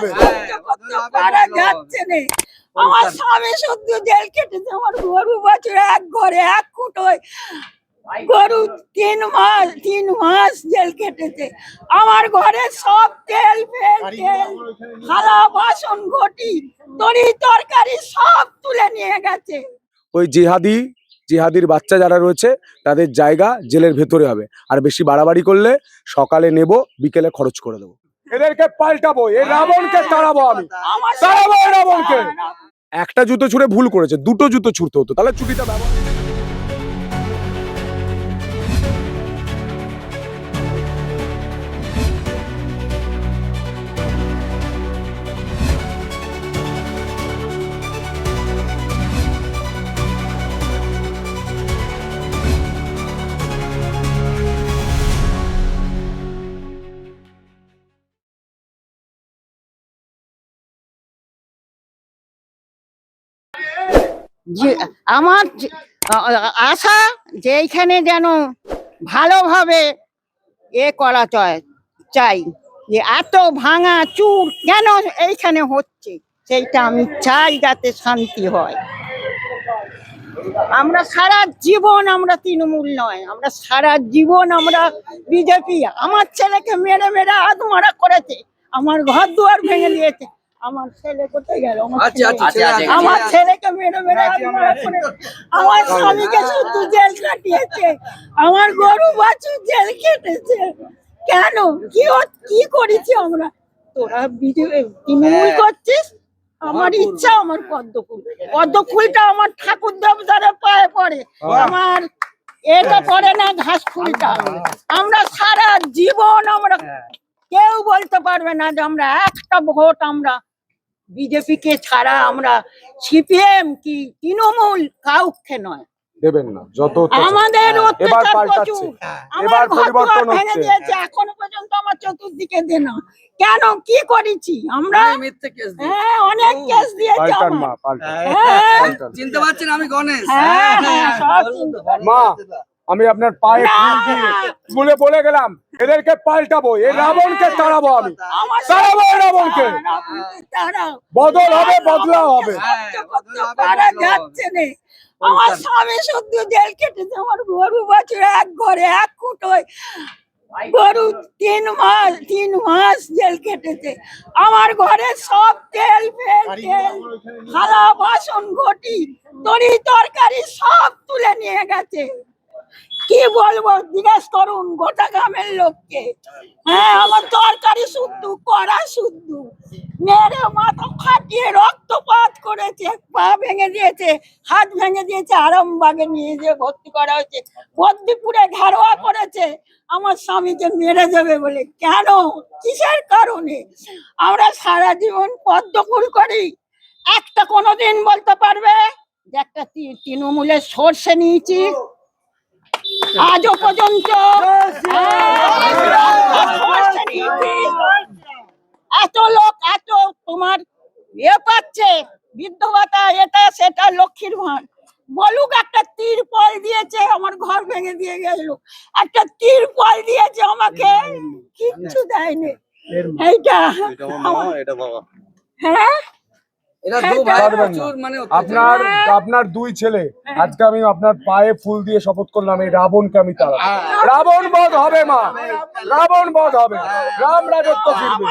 হবে। পারা যাচ্ছে না। আমার স্বামী শুদ্ধ জেল কেটেছে, আমার গরু বছর এক ঘরে এক খুঁটোয় গরু 3 মাস জেল কেটেছে। আমার ঘরে সব তেল থালা বাসন ঘটি তরি তরকারি সব তুলে নিয়ে গেছে। ওই জিহাদির বাচ্চা যারা রয়েছে তাদের জায়গা জেলের ভেতরে হবে, আর বেশি বাড়াবাড়ি করলে সকালে নেব, বিকেলে খরচ করে দেবো। এদেরকে পাল্টাবো, এই রাবণকে তাড়াবো, আমি তাড়াবো এই রাবণকে। একটা জুতো ছুঁড়ে ভুল করেছে, দুটো জুতো ছুঁড়তে হতো, তাহলে ছুটিটা ব্যবহার। আমার আশা যে এইখানে যেন ভালোভাবে করা চাই, যে এত ভাঙা চুর কেন এইখানে হচ্ছে সেইটা আমি চাই, যাতে শান্তি হয়। আমরা সারা জীবন আমরা তৃণমূল নয়, আমরা সারা জীবন আমরা বিজেপি। আমার ছেলেকে মেরে মেরে আধমরা করেছে, আমার ঘর দুয়ার ভেঙে দিয়েছে। আমার ছেলে কোথায় গেল? আমার ছেলেকে মেরে মেরে আধমরা করেছে, আমার স্বামীকে শুধু জেল কাটিয়েছে, আমার গরু বাছুর জেল কেটেছে। কেন? কি করেছি আমরা? তোরা বিজেপি তৃণমূল করছিস, আমার ইচ্ছা আমার পদ্মফুলটা আমার ঠাকুর দেবতারের পায়ে পড়ে, আমার এটা পড়ে না ঘাস ফুলটা। আমরা সারা জীবন আমরা কেউ বলতে পারবে না যে আমরা একটা ভোট আমরা বিজেপি কে ছাড়া, আমরা সিপিএম কি তৃণমূল কাউকে নয় দেবেন না। যত আমাদের এবার পাল্টাচ্ছে, এবার পরিবর্তন হচ্ছে। এখনো পর্যন্ত আমার চতুর্দিকে দেন কেন? কি করেছি আমরা? হ্যাঁ, অনেক কেস দিয়েছি। চিনতে পারছেন আমি গণেশ। মা, আমি আপনার পায়ে ফুল দিয়ে বলে গেলাম এদেরকে পাল্টাবো, এই রাবণকে তাড়াবো, আমি তাড়াবো এই রাবণকে। বদল হবে, বদলাও হবে। পারা যাচ্ছে না। আমার স্বামী শুদ্ধ জেল কেটেছে, আমার গরু বছর এক ঘরে এক খুঁটোয় গরু 3 মাস জেল কেটেছে। আমার ঘরে সব তেল থালা বাসন ঘটি তরি তরকারি সব তুলে নিয়ে গেছে। কি বলবো, জিজ্ঞেস করুন গোটা গ্রামের লোককে। হ্যাঁ, আমার তরকারি শুদ্ধ, কড়া শুদ্ধ, মেরে মাথা ফাটিয়ে রক্তপাত করেছে, পা ভেঙে দিয়েছে, হাত ভেঙে দিয়েছে, আরামবাগে নিয়ে যেয়ে ভর্তি করা হয়েছে। বদ্দিপুরে ঘেরোয়া করেছে আমার স্বামীকে মেরে দেবে বলে। কেন? কিসের কারণে? আমরা সারা জীবন পদ্মফুল করি, একটা কোনোদিন বলতে পারবে যে একটা তৃণমূলের সর্ষে নিয়েছি? আজও পর্যন্ত এত লোক এত তোমার পাচ্ছে বৃদ্ধ ভাতা, এটা সেটা, লক্ষ্মীর ভাঁড় বলুক। একটা তিরপল দিয়েছে, আমার ঘর ভেঙে দিয়ে গেল। একটা তিরপল দিয়েছে আমাকে, কিচ্ছু দেয়নি। এইটা হ্যাঁ, আপনার দুই ছেলে, আজকে আমি আপনার পায়ে ফুল দিয়ে শপথ করলাম এই রাবণকে আমি তাড়াবো। রাবণ বধ হবে মা, রাবণ বধ হবে, রাম রাজত্ব ফিরবে,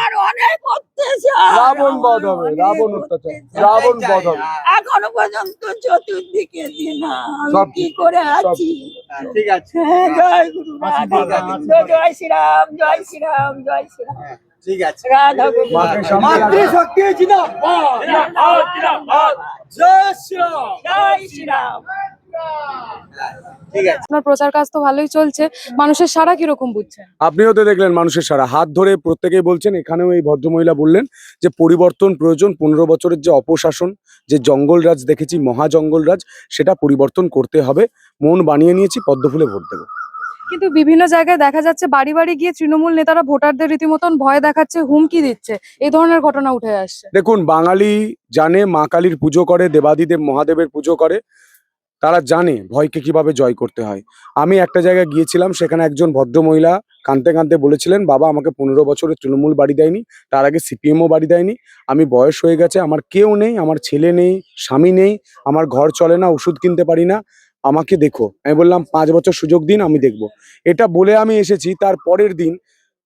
রাবণ বধ হবে, রাবণ অত্যাচার, রাবণ বধ হবে। এখনো পর্যন্ত চতুর্দিকে দিনা আমি কি করে আছি। ঠিক আছে, জয় গুরু জয় শ্রীরাম, জয় শ্রীরাম, জয় শ্রীরাম। ঠিক আছে, রাধা মাতৃশক্তি জিন্দাবাদ, জয় শ্রীরাম, জয় শ্রীরাম। ঠিক আছে। আপনার প্রচার কাজ তো ভালোই চলছে, মানুষের সাড়া কিরকম বুঝছেন? আপনিও তো দেখলেন মানুষের সারা, হাত ধরে প্রত্যেকেই বলছেন। এখানেও এই ভদ্রমহিলা বললেন যে পরিবর্তন প্রয়োজন, 15 বছরের যে অপশাসন, যে জঙ্গলরাজ দেখেছি, মহা জঙ্গলরাজ, সেটা পরিবর্তন করতে হবে। মন বানিয়ে নিয়েছি, পদ্মফুলে ভোট দেবো। কিন্তু বিভিন্ন জায়গায় দেখা যাচ্ছে বাড়ি বাড়ি গিয়ে তৃণমূল নেতারা ভোটারদের রীতিমতন ভয় দেখাচ্ছে, হুমকি দিচ্ছে, এই ধরনের ঘটনা উঠে আসছে। দেখুন, বাঙালি জানে মা কালীর পুজো করে, দেবাদিদেব মহাদেবের পুজো করে, তারা জানে ভয়কে কিভাবে জয় করতে হয়। আমি একটা জায়গায় গিয়েছিলাম, সেখানে একজন ভদ্রমহিলা কাঁদতে কাঁদতে বলেছিলেন, বাবা আমাকে 15 বছরের তৃণমূল বাড়ি দেয়নি, তার আগে সিপিএমও বাড়ি দেয়নি, আমি বয়স হয়ে গেছে, আমার কেউ নেই, আমার ছেলে নেই, স্বামী নেই, আমার ঘর চলে না, ওষুধ কিনতে পারি না, আমাকে দেখো। আমি বললাম 5 বছর সুযোগ দিন, আমি দেখব। এটা বলে আমি এসেছি। তার পরের দিন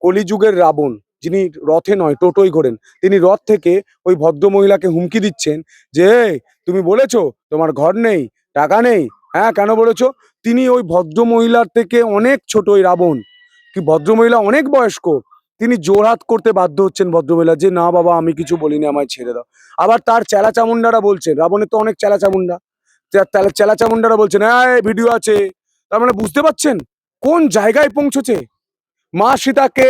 কলিযুগের রাবণ, যিনি রথে নয় টোটোয় ঘোরেন, তিনি রথ থেকে ওই ভদ্রমহিলাকে হুমকি দিচ্ছেন যে, "এই, তুমি বলেছো তোমার ঘর নেই, টাকা নেই, হ্যাঁ কেন বলেছো?" তিনি ওই ভদ্রমহিলার থেকে অনেক ছোট, ওই রাবণ কি ভদ্রমহিলা অনেক বয়স্ক, তিনি জোরহাত করতে বাধ্য হচ্ছেন ভদ্রমহিলা যে, "না বাবা আমি কিছু বলিনি, আমায় ছেড়ে দাও।" আবার তার চেলা চামুন্ডারা বলছেন, রাবণের তো অনেক চেলা চামুন্ডা, চেলা চামুন্ডারা বলছেন, "হ্যাঁ ভিডিও আছে।" তার মানে বুঝতে পারছেন কোন জায়গায় পৌঁছেছে। মা সীতাকে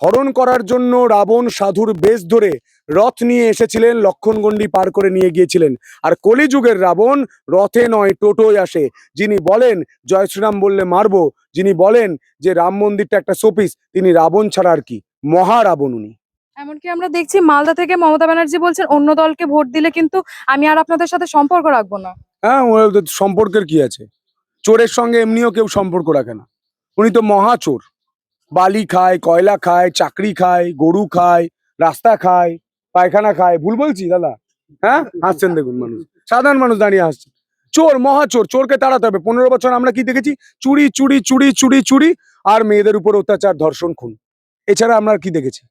হরণ করার জন্য রাবণ সাধুর বেশ ধরে রথ নিয়ে এসেছিলেন, লক্ষণগণ্ডি পার করে নিয়ে গিয়েছিলেন। আর কলিযুগের রাবণ রথে নয় টোটোয় আসে। যিনি বলেন জয় শ্রীরাম বললে মারবো, যিনি বলেন যে রাম মন্দিরটা একটা শোপিস, তিনি রাবণ ছাড়া আর কি, মহারাবণ উনি। এমনকি আমরা দেখছি মালদা থেকে মমতা ব্যানার্জি বলছেন অন্য দলকে ভোট দিলে কিন্তু আমি আর আপনাদের সাথে সম্পর্ক রাখবো না। হ্যাঁ, ওদের সম্পর্কের কি আছে? চোরের সঙ্গে এমনিও কেউ সম্পর্ক রাখে না। উনি তো মহাচোর। বালি খায়, কয়লা খায়, চাকরি খায়, গরু খায়, রাস্তা খায়, পায়খানা খায়। ভুল বলছি দাদা? হ্যাঁ, হাসছেন দেখুন মানুষ, সাধারণ মানুষ দাঁড়িয়ে হাসছে। চোর, মহাচোর, চোরকে তাড়াতে হবে। 15 বছর আমরা কি দেখেছি? চুরি চুরি চুরি চুরি চুরি, আর মেয়েদের উপর অত্যাচার, ধর্ষণ, খুন। এছাড়া আমরা কি দেখেছি?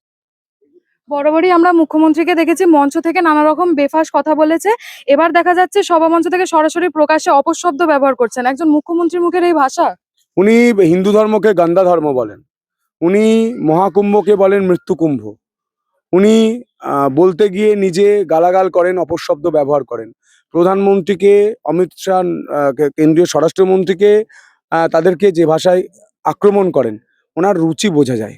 বরাবরই আমরা মুখ্যমন্ত্রীকে দেখেছি মঞ্চ থেকে নানা রকম বেফাস কথা বলেছে। এবার দেখা যাচ্ছে সভামঞ্চ থেকে সরাসরি প্রকাশ্যে অপশব্দ ব্যবহার করছেন। একজন মুখ্যমন্ত্রীর মুখের এই ভাষা। উনি হিন্দু ধর্মকে গান্দা ধর্ম বলেন, উনি মহাকুম্ভকে বলেন মৃত্যুকুম্ভ, উনি বলতে গিয়ে নিজে গালাগাল করেন, অপশব্দ ব্যবহার করেন। প্রধানমন্ত্রীকে, অমিত শাহ, কেন্দ্রীয় স্বরাষ্ট্রমন্ত্রীকে, তাদেরকে যে ভাষায় আক্রমণ করেন, ওনার রুচি বোঝা যায়।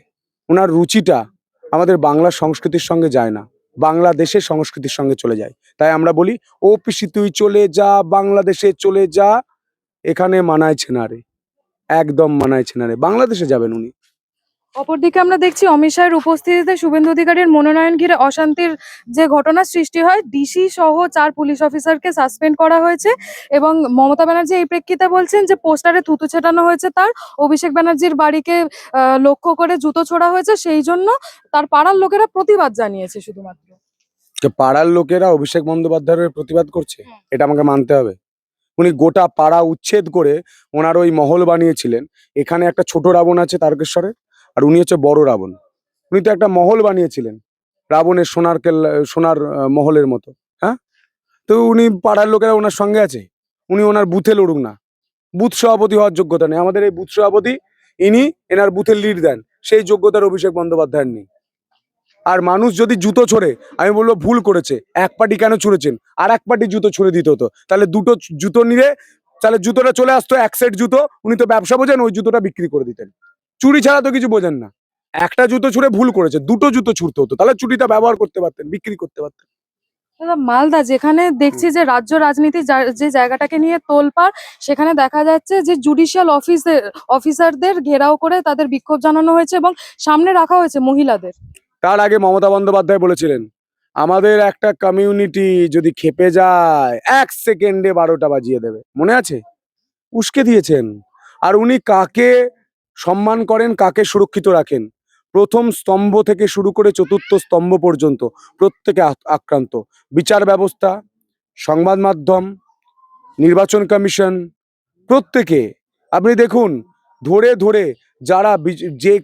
ওনার রুচিটা আমাদের বাংলা সংস্কৃতির সঙ্গে যায় না, বাংলাদেশের সংস্কৃতির সঙ্গে চলে যায়। তাই আমরা বলি, ও পিসি তুই চলে যা, বাংলাদেশে চলে যা, এখানে মানাইছে না রে, একদম মানাইছে না রে। বাংলাদেশে যাবেন উনি। অপরদিকে আমরা দেখছি অমিত শাহের উপস্থিতিতে শুভেন্দু অধিকারীর মনোনয়ন ঘিরে অশান্তির যে ঘটনা সৃষ্টি হয়, ডিসি সহ 4 পুলিশ অফিসারকে সাসপেন্ড করা হয়েছে এবং মমতা ব্যানার্জি এই প্রেক্ষিতে বলছেন যে পোস্টারে থুতু ছেটানো হয়েছে, তার অভিষেক ব্যানার্জির বাড়িকে লক্ষ্য করে জুতো ছোড়া হয়েছে, সেই জন্য তার পাড়ার লোকেরা প্রতিবাদ জানিয়েছে শুধুমাত্র। যে পাড়ার লোকেরা অভিষেক বন্দ্যোপাধ্যায়ের প্রতিবাদ করছে, হুম। এটা আমাকে মানতে হবে। উনি গোটা পাড়া উচ্ছেদ করে ওনার ওই মহল বানিয়েছিলেন। এখানে একটা ছোট রাবণ আছে তারকেশ্বরে, আর উনি হচ্ছে বড় রাবণ। উনি তো একটা মহল বানিয়েছিলেন রাবণের, সোনার কেল্লা, সোনার মহলের মতো। হ্যাঁ, তো উনি পাড়ার লোকেরা ওনার সঙ্গে আছে, উনি ওনার বুথে লড়ুক না। বুথ সভাপতি হওয়ার যোগ্যতা নেই আমাদের এই বুথ সভাপতি, ইনি এনার বুথের লিড দেন, সেই যোগ্যতার অভিষেক বন্দ্যোপাধ্যায়ের নেই। আর মানুষ যদি জুতো ছোড়ে, আমি বলবো ভুল করেছে। এক পাটি কেন ছুঁড়েছেন, আর এক পাটি জুতো ছুঁড়ে দিতে হতো, তাহলে দুটো জুতো নিলে তাহলে জুতোটা চলে আসতো এক সেট জুতো। উনি তো ব্যবসা বোঝেন, ওই জুতোটা বিক্রি করে দিতেন। চুরি ছাড়া তো কিছু বোঝেন না। একটা জুতো ছুঁড়ে ভুল করেছে, দুটো জুতো ছুঁড়তে হতো, তাহলে চুরিটা ব্যবহার করতে পারতেন, বিক্রি করতে পারতেন। দাদা, মালদা যেখানে দেখছি যে রাজ্য রাজনীতি যে জায়গাটাকে নিয়ে তোলপাড়, সেখানে দেখা যাচ্ছে যে জুডিশিয়াল অফিসারদের ঘেরাও করে তাদের বিক্ষোভ জানানো হয়েছে এবং সামনে রাখা হয়েছে মহিলাদের। তার আগে মমতা বন্দ্যোপাধ্যায় বলেছিলেন, আমাদের একটা কমিউনিটি যদি খেপে যায় 1 সেকেন্ডে 12টা বাজিয়ে দেবে, মনে আছে? উস্কে দিয়েছেন। আর উনি কাকে সম্মান করেন, কাকে সুরক্ষিত রাখেন, প্রথম স্তম্ভ থেকে শুরু করে চতুর্থ স্তম্ভ পর্যন্ত প্রত্যেকে আক্রান্ত। বিচার ব্যবস্থা, সংবাদ মাধ্যম, নির্বাচন কমিশন, প্রত্যেকে। আপনি দেখুন, ধরে ধরে যারা যে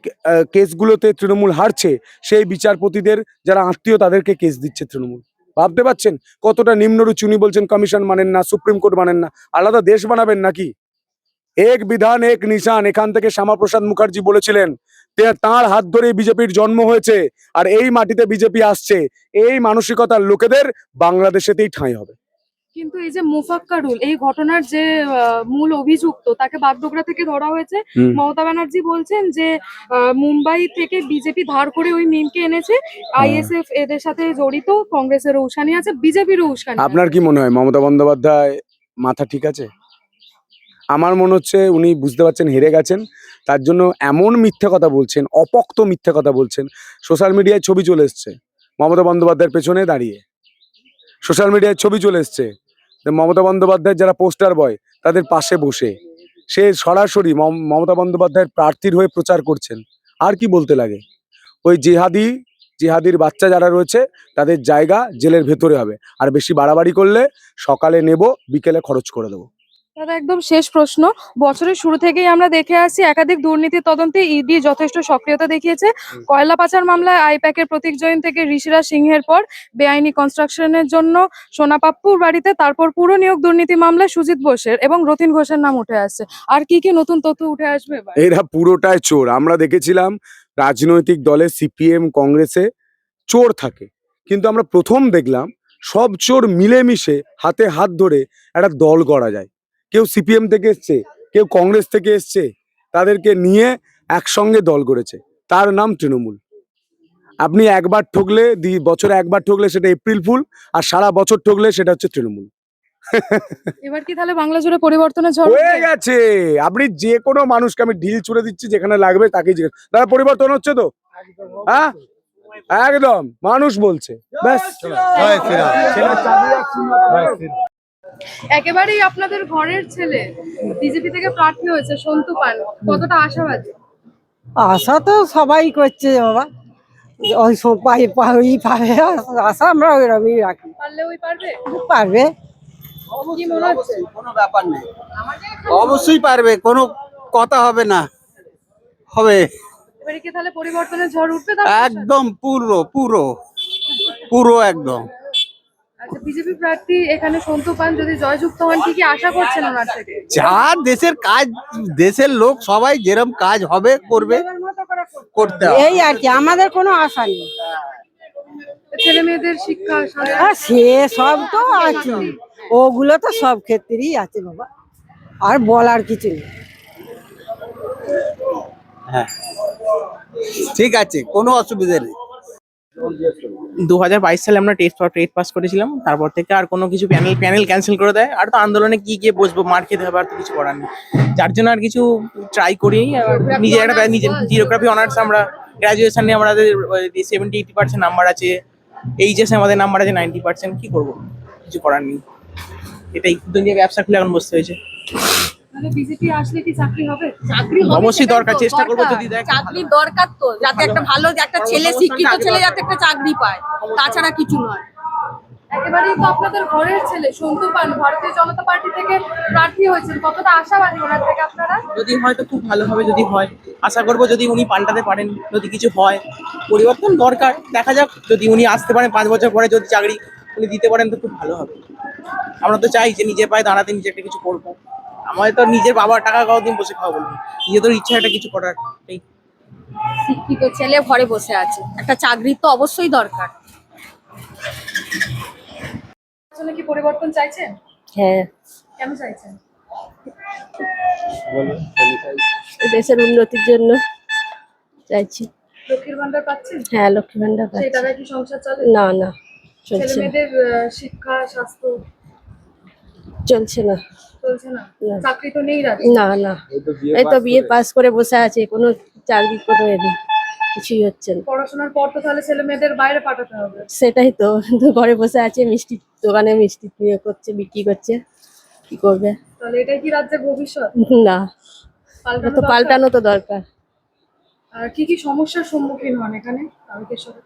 কেসগুলোতে তৃণমূল হারছে, সেই বিচারপতিদের যারা আত্মীয় তাদেরকে কেস দিচ্ছে তৃণমূল। ভাবতে পারছেন কতটা নিম্নরুচি? উনি বলছেন কমিশন মানেন না, সুপ্রিম কোর্ট মানেন না, আলাদা দেশ বানাবেন নাকি? এক বিধান এক নিশান, এখান থেকে শ্যামাপ্রসাদ মুখার্জি বলেছিলেন, তাঁর হাত ধরে বিজেপির জন্ম হয়েছে, আর এই মাটিতে বিজেপি আসছে। এই মানসিকতার লোকেদের বাংলাদেশেতেই ঠাঁই হবে। কিন্তু এই যে মুফাক্কারুল, এই ঘটনার যে মূল অভিযুক্ত, তাকে বাগডোগরা থেকে ধরা হয়েছে। মমতা ব্যানার্জি বলছেন যে মুম্বাই থেকে বিজেপি ধার করে ওই মিমকে এনেছে, আইএসএফ এদের সাথে জড়িত, কংগ্রেসেরও উস্কানি আছে, বিজেপিরও উস্কানি আছে। আপনার কি মনে হয় মমতা বন্দ্যোপাধ্যায় মাথা ঠিক আছে? আমার মনে হচ্ছে উনি বুঝতে পারছেন হেরে গেছেন, তার জন্য এমন মিথ্যে কথা বলছেন, অপক্ত মিথ্যে কথা বলছেন। সোশ্যাল মিডিয়ায় ছবি চলে এসছে মমতা বন্দ্যোপাধ্যায়ের পেছনে দাঁড়িয়ে, সোশ্যাল মিডিয়ায় ছবি চলে এসছে মমতা বন্দ্যোপাধ্যায়ের যারা পোস্টার বয় তাদের পাশে বসে সে সরাসরি মমতা বন্দ্যোপাধ্যায়ের প্রার্থীর হয়ে প্রচার করছেন। আর কি বলতে লাগে? ওই জিহাদির বাচ্চা যারা রয়েছে তাদের জায়গা জেলের ভেতরে হবে, আর বেশি বাড়াবাড়ি করলে সকালে নেব, বিকেলে খরচ করে দেবো। দাদা একদম শেষ প্রশ্ন, বছরের শুরু থেকেই আমরা দেখে আসছি একাধিক দুর্নীতি তদন্তে ইডি যথেষ্ট সক্রিয়তা দেখিয়েছে। কয়লা পাচার মামলায় আইপ্যাকের প্রতীক জৈন থেকে ঋষিরাজ সিংহের পর বেআইনি কনস্ট্রাকশনের জন্য সোনাপাপ্পুর বাড়িতে, তারপর পুরো নিয়োগ দুর্নীতি মামলায় সুজিত বোসের এবং রতিন ঘোষের নাম উঠে আসছে। আর কি কি নতুন তথ্য উঠে আসবে এবার? এরা পুরোটাই চোর। আমরা দেখেছিলাম রাজনৈতিক দলে সিপিএম কংগ্রেসে চোর থাকে, কিন্তু আমরা প্রথম দেখলাম সব চোর মিলেমিশে হাতে হাত ধরে একটা দল করা যায়। কেউ সিপিএম থেকে এসছে, কেউ কংগ্রেস থেকে এসছে, তাদেরকে নিয়ে একসঙ্গে দল করেছে, তার নাম তৃণমূল। আপনি একবার ঠকলে বছরে একবার ঠকলে সেটা এপ্রিল ফুল, আর সারা বছর ঠকলে সেটা হচ্ছে তৃণমূল। এবার কি তাহলে বাংলা জুড়ে পরিবর্তনের ঝড় হয়ে উঠবে? গেছে। আপনি যে কোনো মানুষকে আমি ঢিল ছুড়ে দিচ্ছি, যেখানে লাগবে তাকেই জিজ্ঞেস। দাদা পরিবর্তন হচ্ছে তো? হ্যাঁ একদম, মানুষ বলছে ব্যাস। একেবারেই আপনাদের ঘরের ছেলে বিজেপি থেকে প্রার্থী হয়েছে সন্তু পান, কতটা আশাবাদী? আশা তো সবাই করছে বাবা, ওই সবাই পাবে আশা আমরা ওইরকমই রাখি। পারলে ওই পারবে? পারবে, কি মনে হচ্ছে? কোনো ব্যাপার নেই, অবশ্যই পারবে, কোনো কথা হবে না, হবে এবারে কি তাহলে পরিবর্তনের ঝড় উঠবে তার? একদম পুরো পুরো পুরো একদম। আচ্ছা, বিজেপি প্রার্থী এখানে সন্তু পান যদি জয়যুক্ত হন, কি কি আশা করছেন ওনার থেকে? যা দেশের কাজ, দেশের লোক সবাই যেরকম কাজ হবে করবে, করতে হবে। এই আর কি, আমাদের কোনো আশা নেই। ছেলে মেয়েদের শিক্ষা, স্বাস্থ্য, আর সে সব তো আছে, ওগুলো তো সব ক্ষেত্রেই আছে বাবা, আর বলার কিছু নেই। হ্যাঁ ঠিক আছে, কোনো অসুবিধা নেই। 2022 সালে আমরা টেট পাস করেছিলাম, তারপর থেকে আর কোনো কিছু প্যানেল ক্যান্সেল করে দেয়। আর তো আন্দোলনে গিয়ে বসবো, মার খেতে হবে, আর তো কিছু করার নেই। যার জন্য আর কিছু ট্রাই করি। নিজে একটা জিওগ্রাফি অনার্স, আমরা গ্রাজুয়েশনে আমাদের 70-80% নাম্বার আছে, এইচএসে আমাদের নাম্বার আছে 90%। কি করবো, কিছু করার নেই। এটাই দুনিয়া, ব্যবসা খুলে এখন বসতে হয়েছে। তাহলে বিজেপি আসলে কি চাকরি হবে? চাকরি হবে, অবশ্যই সেটাই দরকার, তো, চেষ্টা করবো দরকার। যদি দেয়। চাকরির দরকার তো, যাতে একটা ভালো একটা ছেলে, শিক্ষিত ছেলে যাতে একটা চাকরি পায়, তাছাড়া কিছু নয়। একেবারেই তো আপনাদের ঘরের ছেলে সন্তু পান ভারতীয় জনতা পার্টি থেকে প্রার্থী হয়েছেন, কতটা আশাবাদী ওনার থেকে আপনারা? যদি হয় তো খুব ভালো হবে, যদি হয় আশা করবো যদি উনি পাল্টাতে পারেন, যদি কিছু হয়। পরিবর্তন দরকার, দেখা যাক, যদি উনি আসতে পারেন 5 বছর পরে, যদি চাকরি উনি দিতে পারেন তো খুব ভালো হবে। আমরা তো চাই যে নিজের পায়ে দাঁড়াতে, নিজে একটা কিছু করবো। আমাদের তো নিজের বাবার টাকা কতদিন বসে খাওয়া বলবো, নিজেদের ইচ্ছা একটা কিছু করার। এই শিক্ষিত ছেলে ঘরে বসে আছে, একটা চাকরি তো অবশ্যই দরকার। আসলে কি পরিবর্তন চাইছেন? হ্যাঁ, কেন চাইছেন? দেশের উন্নতির জন্য চাইছি। লক্ষ্মীর ভান্ডার পাচ্ছেন? হ্যাঁ, লক্ষ্মী ভান্ডার সেই পাচ্ছি। টাকায় কি সংসার চলে? না না, ছেলে চলছে না, মেয়েদের শিক্ষা, স্বাস্থ্য চলছে না। চলছে না? না। চাকরি তো নেই রাজ্যে। না না, এই তো বিয়ে পাস করে বসে আছে, কোনো চাকরি কোনো নেই, কিছুই হচ্ছে না। পড়াশোনার পর তো তাহলে ছেলে মেয়েদের বাইরে পাঠাতে হবে। সেটাই তো, কিন্তু ঘরে বসে আছে, মিষ্টি দোকানে মিষ্টি নিয়ে করছে, বিক্রি করছে, কি করবে? তাহলে এটাই কি রাজ্যের ভবিষ্যৎ? না, পাল্টানো তো দরকার? পাল্টানো তো দরকার। আর কি কি সমস্যার সম্মুখীন হন এখানে তারকেশ্বরে?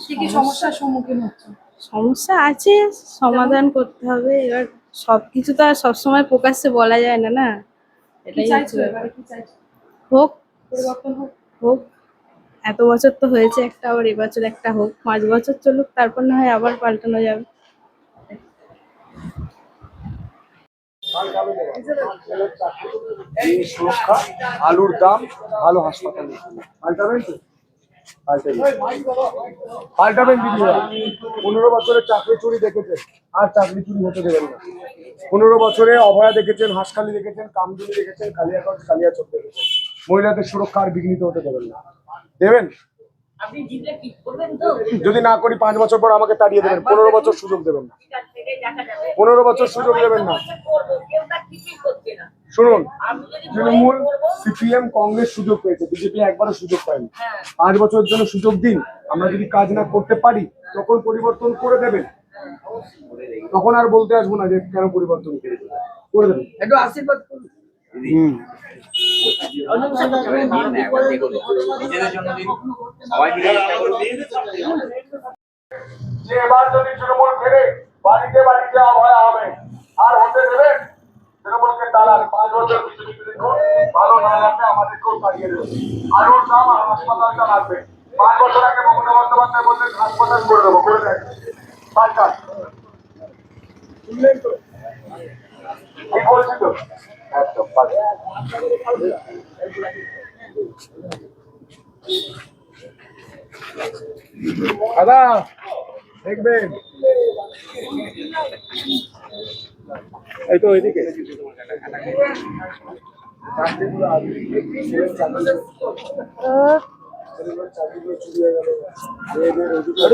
কি কি সমস্যার সম্মুখীন হচ্ছে? সমস্যা আছে, সমাধান করতে হবে। এবার সবকিছু তো আর সবসময় প্রকাশ্যে বলা যায় না, না? কি এটাই চাইছো হচ্ছে এবারে, কি চাইছো? হোক, পরিবর্তন হোক। হোক। এত বছর তো হয়েছে একটা, আবার এবছর একটা হোক, 5 বছর চলুক, তারপর না হয় আবার পাল্টানো যাবে। এই সুরক্ষা, আলুর দাম, ভালো হাসপাতাল পাল্টাবেন তো? পাল্টাবেন দিদিরা। 15 বছরের চাকরি চুরি দেখেছেন, আর চাকরি চুরি হতে দেবেন না। 15 বছরে অভয়া দেখেছেন, হাঁসখালি দেখেছেন, কামদুনি দেখেছেন, কালিয়াগঞ্জ, কালিয়াচক দেখেছেন। মহিলাদের সুরক্ষা আর বিঘ্নিত হতে দেবেন না। দেবেন? যদি না করি 5 বছর পর আমাকে তাড়িয়ে দেবেন। 15 বছর সুযোগ দেবেন না। 15 বছর সুযোগ দেবেন না। শুনুন, তৃণমূল, সিপিএম, কংগ্রেস সুযোগ পেয়েছে, বিজেপি একবারও সুযোগ পায়নি। 5 বছরের জন্য সুযোগ দিন। আমরা যদি কাজ না করতে পারি তখন পরিবর্তন করে দেবেন। তখন আর বলতে আসবো না যে কেন পরিবর্তন করে দেবেন। একটু আশীর্বাদ করুন। হুম। যে এবার যদি তৃণমূল ফেরে বাড়িতে বাড়িতে অভয়া হবে আর হতে দেবেন তৃণমূলকে তাড়ান 5 বছর ভালো না লাগলে আমাদেরকেও তাড়িয়ে দেবে। আলুর দাম আর হাসপাতালটা লাগবে। 5 বছর আগে মমতা বন্দ্যোপাধ্যায় বললেন হাসপাতাল করে দেবো, করে দেয় সরকার। শুনলেন তো কি বলছি তো একদম দাদা দেখবেন এই তো এদিকে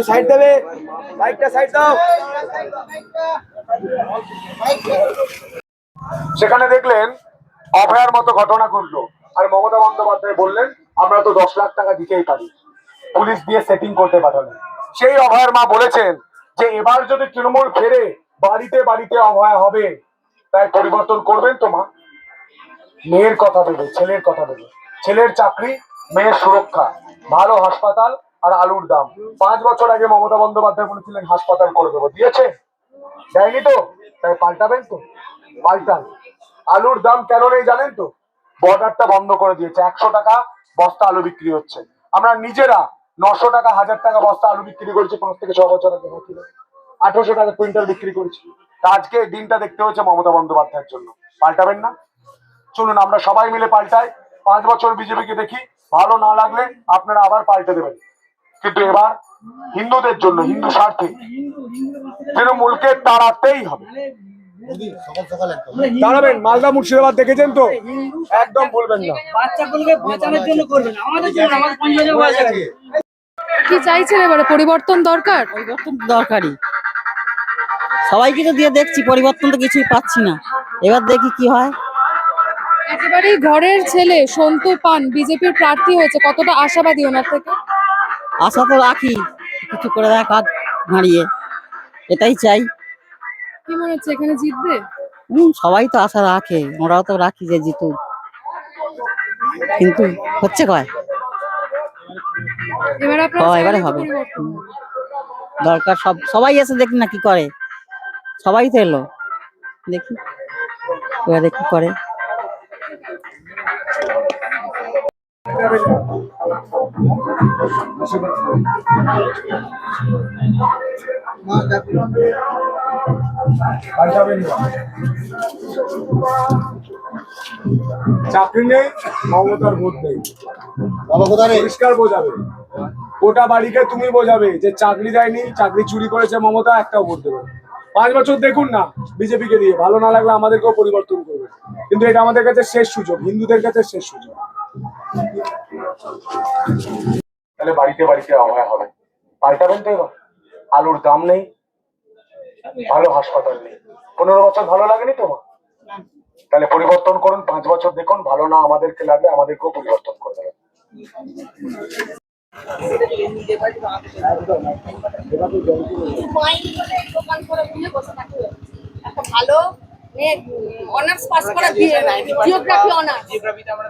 সাইড দেবে, সাইড দাও। সেখানে দেখলেন অভয়ার মতো ঘটনা ঘটলো আর মমতা বন্দ্যোপাধ্যায় বললেন আমরা তো 10 লাখ টাকা দিতেই পারি, পুলিশ দিয়ে সেটিং করতে পাঠালেন। সেই অভয়ার মা বলেছেন যে এবার যদি তৃণমূল ফেরে বাড়িতে বাড়িতে অভয়া হবে, তাই পরিবর্তন করবেন তো মা? মেয়ের কথা ভেবে, ছেলের কথা ভেবে, ছেলের চাকরি, মেয়ের সুরক্ষা, ভালো হাসপাতাল আর আলুর দাম। 5 বছর আগে মমতা বন্দ্যোপাধ্যায় বলেছিলেন হাসপাতাল করে দেবো, দিয়েছে? দেয়নি তো, তাই পাল্টাবেন তো? পাল্টান। আলুর দাম কেন নেই জানেন তো? বর্ডারটা বন্ধ করে দিয়েছে। 100 টাকা বস্তা আলু বিক্রি হচ্ছে। আমরা নিজেরা 900 টাকা 1000 টাকা বস্তা আলু বিক্রি করেছি 5 থেকে 6 বছর আগে। 1800 টাকা কুইন্টাল বিক্রি করেছি। তা আজকে দিনটা দেখতে হচ্ছে মমতা বন্দ্যোপাধ্যায়ের জন্য। পাল্টাবেন না? চলুন আমরা সবাই মিলে পাল্টাই। 5 বছর বিজেপিকে দেখি, ভালো না লাগলে আপনারা আবার পাল্টে দেবেন। কিন্তু এবার হিন্দুদের জন্য, হিন্দু স্বার্থে তৃণমূলকে তাড়াতেই হবে। দাঁড়াবেন। মালদা মুর্শিদাবাদ দেখেছেন তো, একদম বলবেন না। বাচ্চাগুলোকে বাঁচানোর জন্য করবেন, আমাদের জন্য, আমাদের 5 বছর বয়স আছে। কি চাইছেন এবারে? পরিবর্তন দরকার? পরিবর্তন দরকারি। সবাইকে তো দিয়ে দেখছি, পরিবর্তন তো কিছুই পাচ্ছি না। এবার দেখি কি হয়। একেবারেই ঘরের ছেলে সন্তু পান বিজেপির প্রার্থী হয়েছে, কতটা আশাবাদী ওনার থেকে? আশা তো রাখি কিছু করে দেয় কাজ হারিয়ে, এটাই চাই। কি মনে হচ্ছে এখানে জিতবে? সবাই তো আশা রাখে, ওরাও তো রাখি যে জিতুক, কিন্তু হচ্ছে কয়। এবারে আপনারা এবারে চাইলে তো হবে। পরিবর্তন হবে। দরকার সবাই এসে দেখি না কি করে, সবাই তো এলো, দেখি এবারে কি করে। চাকরি নেই, মমতার ভোট নেই। পরিষ্কার বোঝাবে, গোটা বাড়িকে তুমি বোঝাবে যে চাকরি দেয়নি, চাকরি চুরি করেছে মমতা, একটাও ভোট দেবে। 5 বছর দেখুন না বিজেপিকে দিয়ে, ভালো না লাগলে আমাদেরকেও পরিবর্তন করবে। কিন্তু এটা আমাদের কাছে শেষ সুযোগ, হিন্দুদের কাছে শেষ সুযোগ। তাহলে বাড়িতে বাড়িতে অভয়া হবে, পাল্টাবেন তো এবার? আলুর দাম নেই, ভালো হাসপাতাল নেই। 15 বছর ভালো লাগেনি তোমার? তাহলে পরিবর্তন করুন। 5 বছর দেখুন, ভালো না আমাদেরকে লাগলে আমাদেরকেও পরিবর্তন করে দেবেন। একটা ভালো অনার্স পাস করা জিওগ্রাফি অনার্স জিওগ্রাফিতে আমরা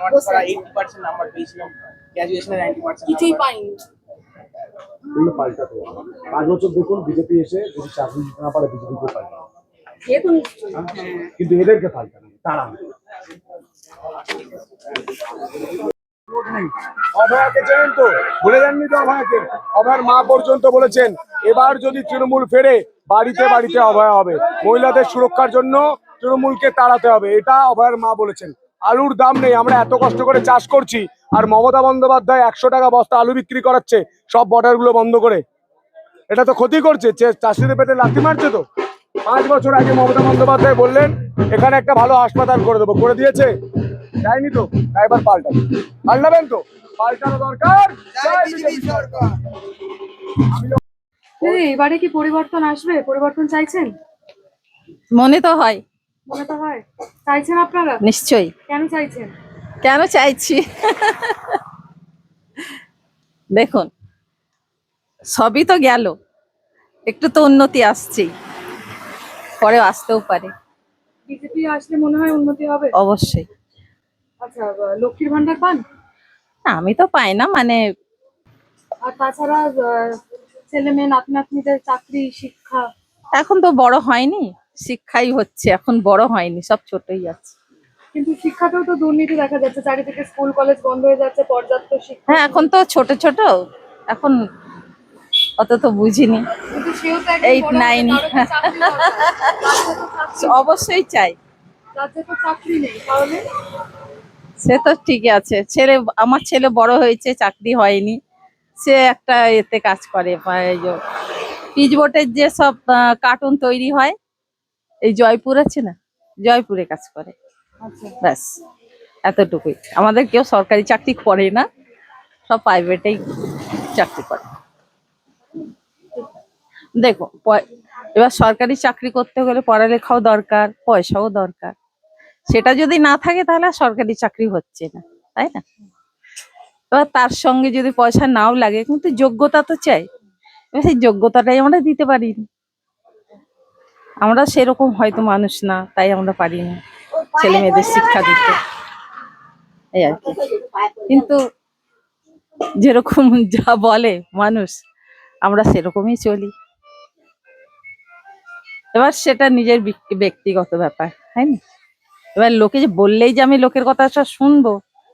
অনার্স করা 80% নাম্বার পেয়েছিলাম, গ্র্যাজুয়েশনে 90% কিছুই পাইনি। এগুলো পাল্টাতে হবে। 5 বছর দেখুন বিজেপি এসে যদি চাকরি দিতে না পারে বিজেপিকে পাল্টাবে, কিন্তু এদেরকে পাল্টাবে তারা। অভয়াকে চেনেন তো? ভুলে যাননি তো অভয়াকে? অভয়ার মা পর্যন্ত বলেছেন এবার যদি তৃণমূল ফেরে বাড়িতে বাড়িতে অভয়া হবে, মহিলাদের সুরক্ষার জন্য তৃণমূলকে তাড়াতে হবে, এটা অভয়ার মা বলেছেন। আলুর দাম নেই, আমরা এত কষ্ট করে চাষ করছি আর মমতা বন্দ্যোপাধ্যায় 100 টাকা বস্তা আলু বিক্রি করাচ্ছে সব বর্ডার গুলো বন্ধ করে। এটা তো ক্ষতি করছে, চাষিদের পেটে লাথি মারছে তো। 5 বছর আগে মমতা বন্দ্যোপাধ্যায় বললেন এখানে একটা ভালো হাসপাতাল করে দেবো, করে দিয়েছে? যায়নি তো, তাই এবার পাল্টাবেন তো? পাল্টানো দরকার। এবারে কি পরিবর্তন আসবে? পরিবর্তন চাইছেন? মনে তো হয়। মনে তো হয়। চাইছেন আপনারা? নিশ্চয়ই। কেন চাইছেন? কেন চাইছি, দেখুন সবই তো গেল, একটু তো উন্নতি আসছেই, পরে আসতেও পারে। বিজেপি আসলে মনে হয় উন্নতি হবে। অবশ্যই। আচ্ছা, লক্ষ্মীর ভান্ডার পান? না, আমি তো পাই না, মানে আর তাছাড়া ছেলে মেয়ে নাতি নাতনিদের চাকরি শিক্ষা? এখন তো বড় হয়নি, শিক্ষাই হচ্ছে, এখন বড় হয়নি, সব ছোটই আছে। কিন্তু শিক্ষাতেও তো দুর্নীতি দেখা যাচ্ছে, চারিদিকে স্কুল কলেজ বন্ধ হয়ে যাচ্ছে, পর্যাপ্ত শিক্ষা। হ্যাঁ, এখন তো ছোট ছোট, এখন অত তো বুঝিনি। কিন্তু সেও তো একদিন 8, বড় হবে, 9 তারও তো চাকরি দরকার। রাজ্যে তো চাকরি নেই। অবশ্যই চাই। রাজ্যে তো চাকরি নেই, তাহলে? সে তো ঠিকই আছে, আমার ছেলে বড় হয়েছে, চাকরি হয়নি, সে একটা এতে কাজ করে, এই যে পিচবোর্ডের যে সব কার্টুন তৈরি হয়, এই জয়পুর আছে না, জয়পুরে কাজ করে, আচ্ছা। ব্যাস এতটুকুই। আমাদের কেউ সরকারি চাকরি করে না, সব প্রাইভেটেই চাকরি করে। দেখো, এবার সরকারি চাকরি করতে গেলে পড়ালেখাও দরকার, পয়সাও দরকার, সেটা যদি না থাকে তাহলে আর সরকারি চাকরি হচ্ছে না, তাই না? এবার তার সঙ্গে যদি পয়সা নাও লাগে, কিন্তু যোগ্যতা তো চাই, এবার সেই যোগ্যতাটাই আমরা দিতে পারিনি। আমরা সেরকম হয়তো মানুষ না, তাই আমরা পারি না ছেলে মেয়েদের শিক্ষা দিতে, এই আর কি। কিন্তু যেরকম যা বলে মানুষ, আমরা সেরকমই চলি। এবার সেটা নিজের ব্যক্তিগত ব্যাপার, তাই না? এবার লোকে যে বললেই যে আমি লোকের কথাটা শুনবো,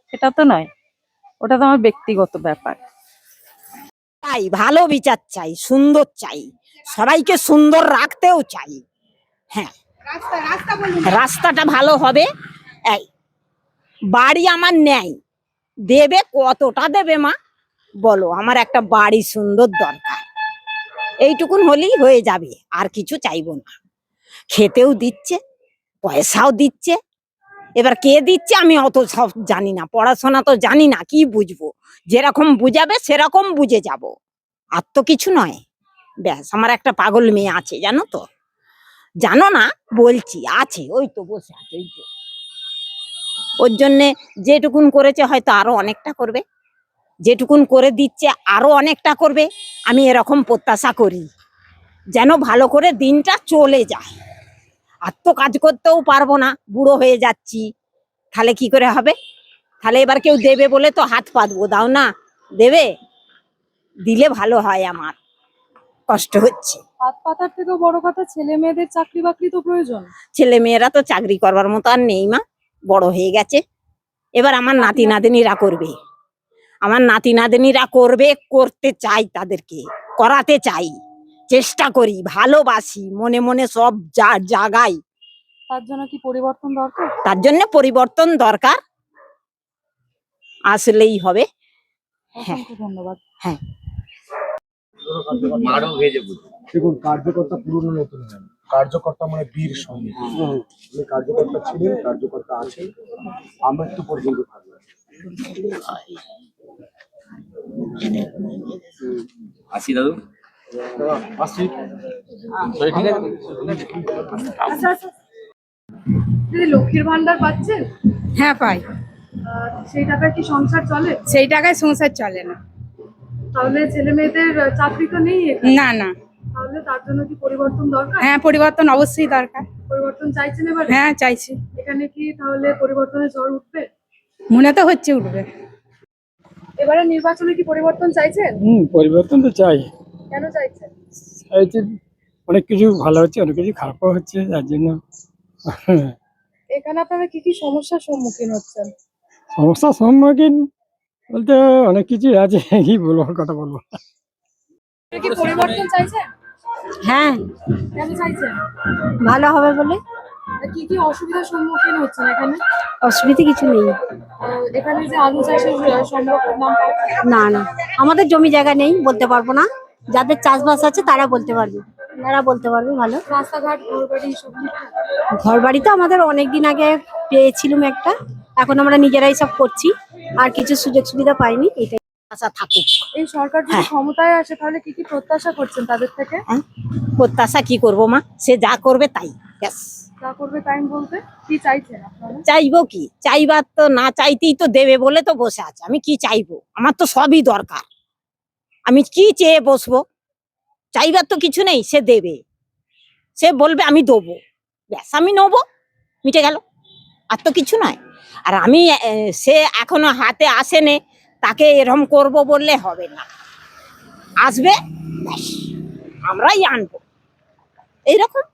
সেটা তো নয়, ওটা তো আমার ব্যক্তিগত ব্যাপার। চাই ভালো বিচার চাই, সুন্দর চাই, সবাইকে সুন্দর রাখতেও চাই। হ্যাঁ, রাস্তাটা ভালো হবে। এই বাড়ি আমার নেই, দেবে কতটা দেবে মা বলো? আমার একটা বাড়ি সুন্দর দরকার, এইটুকুন হলেই হয়ে যাবে, আর কিছু চাইবো না। খেতেও দিচ্ছে, পয়সাও দিচ্ছে, এবার কে দিচ্ছে আমি অত সব জানি না, পড়াশোনা তো জানি না, কি বুঝবো? যেরকম বুঝাবে সেরকম বুঝে যাব, আর তো কিছু নয়। ব্যাস, আমার একটা পাগল মেয়ে আছে, জানো তো, জানো না বলছি, আছে, ওই তো বসে আছে, ওই তো। ওর জন্যে যেটুকুন করেছে হয়তো আরো অনেকটা করবে, যেটুকুন করে দিচ্ছে আরো অনেকটা করবে। আমি এরকম প্রত্যাশা করি যেন ভালো করে দিনটা চলে যায়। আর তো কাজ করতেও পারবো না, বুড়ো হয়ে যাচ্ছি, তাহলে কি করে হবে? তাহলে এবার কেউ দেবে বলে তো হাত পাতবো, দাও না, দেবে, দিলে ভালো হয়, আমার কষ্ট হচ্ছে। হাত পাতার থেকেও বড় কথা, ছেলে মেয়েদের চাকরি বাকরি তো প্রয়োজন। ছেলে মেয়েরা তো চাকরি করবার মতো আর নেই মা, বড় হয়ে গেছে। এবার আমার নাতি নাতনিরা করবে, আমার নাতি নাতনিরা করবে, করতে চাই, তাদেরকে করাতে চাই, চেষ্টা করি, ভালোবাসি মনে মনে সব জাগাই। তার জন্য কি পরিবর্তন দরকার? তার জন্য পরিবর্তন দরকার, আসলেই হবে। অসংখ্য ধন্যবাদ। হ্যাঁ, দেখুন, কার্যকর্তা পুরনো নতুন নয়, কার্যকর্তা মানে বীর সৈনিক। উনি কার্যকর্তা ছিলেন, কার্যকর্তা আছেন, আমৃত্যু পর্যন্ত থাকবেন। আসি দাদু, আসি। দিদি, লক্ষ্মীর ভান্ডার পাচ্ছেন? হ্যাঁ পাই, সেই টাকায় কি সংসার চলে? সেই টাকায় সংসার চলে না। তাহলে ছেলে মেয়েদের চাকরি তো নেই এখানে। না না, তাহলে তার জন্য কি পরিবর্তন দরকার? হ্যাঁ পরিবর্তন অবশ্যই দরকার। পরিবর্তন চাইছেন এবার? হ্যাঁ চাইছি, এখানে কি তাহলে পরিবর্তনের ঝড় উঠবে? মনে তো হচ্ছে উঠবে। এবারে নির্বাচনে কি পরিবর্তন চাইছেন? পরিবর্তন তো চাই, কেন চাইছেন? চাইছি, অনেক কিছু ভালো হচ্ছে, অনেক কিছু খারাপও হচ্ছে, যার জন্য এখানে আপনারা কি কি সমস্যার সম্মুখীন হচ্ছেন? সমস্যার সম্মুখীন বলতে অনেক কিছু আছে, কি বলবো, কথা বলবো। আপনারা কি পরিবর্তন চাইছেন? হ্যাঁ, কেন চাইছেন? ভালো হবে বলে। আর কি কি অসুবিধার সম্মুখীন হচ্ছেন এখানে? অসুবিধা কিছু নেই। এখানে যে আলু চাষের সংরক্ষণ নাম পাচ্ছেন? না না, আমাদের জমি জায়গা নেই, বলতে পারবো না, যাদের চাষবাস আছে তারা বলতে পারবে, তারা বলতে পারবে ভালো। রাস্তাঘাট, ঘরবাড়ি সব ঠিকঠাক? ঘর বাড়ি তো আমাদের অনেকদিন আগে পেয়েছিলাম একটা, এখন আমরা নিজেরাই সব করছি, আর কিছু সুযোগ সুবিধা পাইনি, এটাই আশা থাকুক। এই সরকার যদি ক্ষমতায় আসে তাহলে কি কি প্রত্যাশা করছেন তাদের থেকে? প্রত্যাশা কি করবো মা, সে যা করবে তাই, ব্যাস। যা করবে টাইম বলতে কি চাইছেন আপনারা? চাইবো কি, চাইবার তো না চাইতেই তো দেবে বলে তো বসে আছে, আমি কি চাইবো? আমার তো সবই দরকার, আমি কি চেয়ে বসবো? চাইবার তো কিছু নেই, সে দেবে, সে বলবে আমি দেবো, ব্যাস আমি নেবো, মিটে গেল, আর তো কিছু নয়। আর আমি সে এখনো হাতে আসেনি, তাকে এরম করব বললে হবে না, আসবে ব্যাস আমরাই আনবো এইরকম।